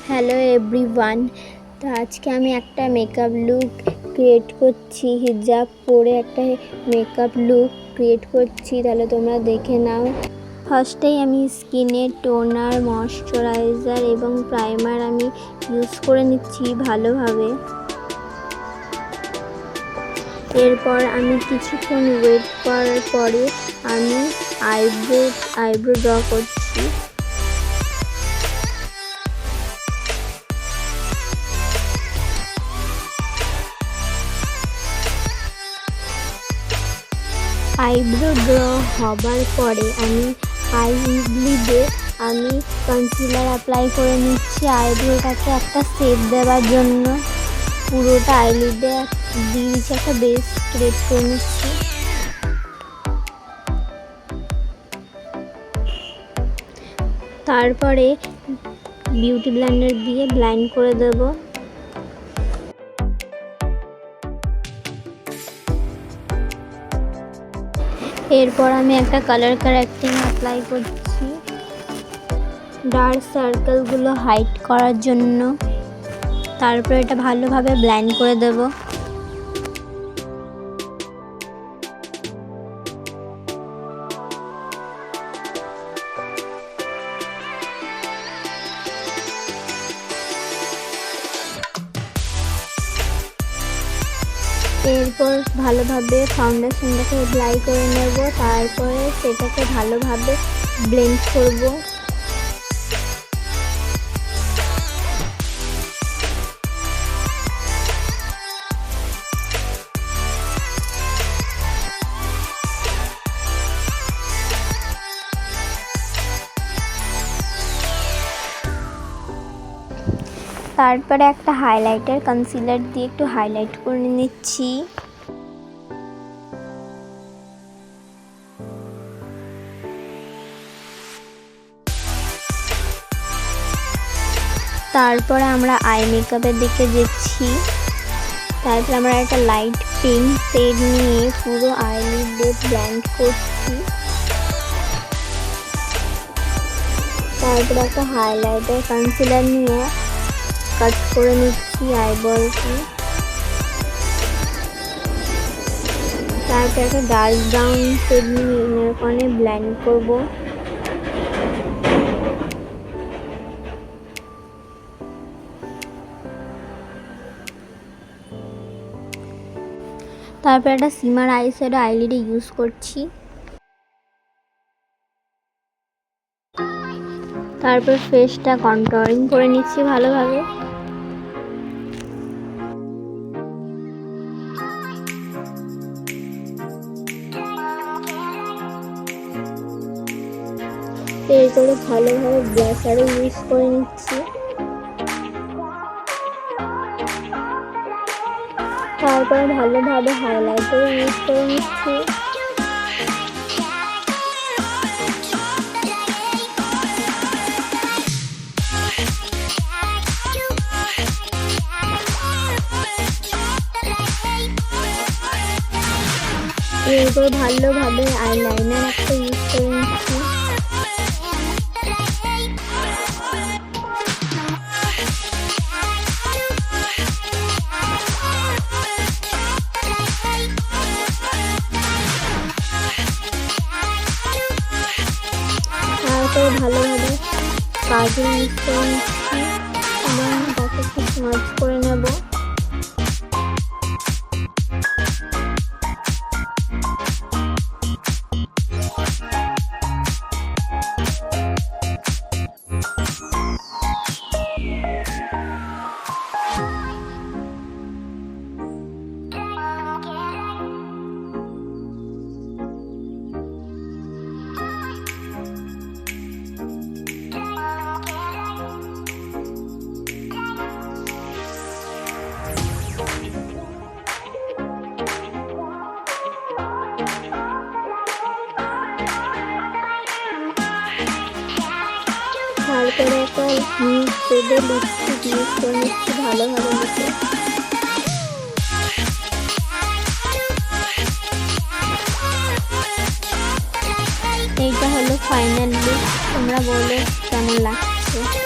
Hello everyone. তো আজকে আমি একটা মেকআপ লুক ক্রিয়েট করছি, হিজাব পরে একটা মেকআপ লুক ক্রিয়েট করছি, তাহলে তোমরা দেখে নাও। ফার্স্টেই আমি স্কিনে টোনার, ময়শ্চারাইজার এবং প্রাইমার আমি ইউজ করে নিচ্ছি ভালোভাবে। এরপর আমি কিছুক্ষণ ওয়েট করার পরে আমি আইব্রো ড্র করছি। আইব্রো ড্র হবার পরে আমি আইলিডে আমি কনসিলার অ্যাপ্লাই করে নিচ্ছি আইব্রোটাকে একটা শেপ দেওয়ার জন্য। পুরোটা আইলিডে দিয়ে দিচ্ছি, একটা বেস ক্রিয়েট করে নিচ্ছি। তারপরে বিউটি ব্লেন্ডার দিয়ে ব্লেন্ড করে দেব। এরপর আমি একটা কালার কারেক্টিং অ্যাপ্লাই করছি ডার্ক সার্কেলগুলো হাইড করার জন্য। তারপর এটা ভালোভাবে ব্লেন্ড করে দেব। এরপর ভালোভাবে ফাউন্ডেশনটাকে অ্যাপ্লাই করে নেব, তারপরে সেটাকে ভালোভাবে ব্লেন্ড করব। তারপরে একটা হাইলাইটার কনসিলার দিয়ে একটু হাইলাইট করে নিচ্ছি। তারপরে আমরা আই মেকআপের দিকে যাচ্ছি। তারপরে আমরা একটা লাইট পিঙ্ক শেড নিয়ে পুরো আইলিডে ব্লেন্ড করছি। তারপরে একটা হাইলাইটার কনসিলার নিয়ে কাট করে নিচ্ছি আইবলকে। তারপর একটা ডার্ক ব্রাউন শেড নিয়ে ইনার কর্নে ব্লেন্ড করব। তারপর একটা সিমার আই শ্যাডো আইলিডে ইউজ করছি। তারপর ফেসটা কন্ট্রোলিং করে নিচ্ছি ভালোভাবে। এরপরে ভালোভাবে ব্লাশারও ইউজ করে নিচ্ছি। তারপরে ভালোভাবে হাইলাইটারও ইউজ করে নিচ্ছি। এরপর ভালোভাবে আইলাইনার একটা ইউজ করে নিচ্ছি। তারপরে ভালোভাবে কাজল ইউজ করে নিচ্ছি এবং তাকে খুব মার্জ করে নেব। তারপরে একটা নিউড শেডের লিপস্টিক ইউজ করে নিচ্ছি ভালোভাবে মুখে। এইটা হলো ফাইনাল লুক। তোমরা বলো কেমন লাগছে।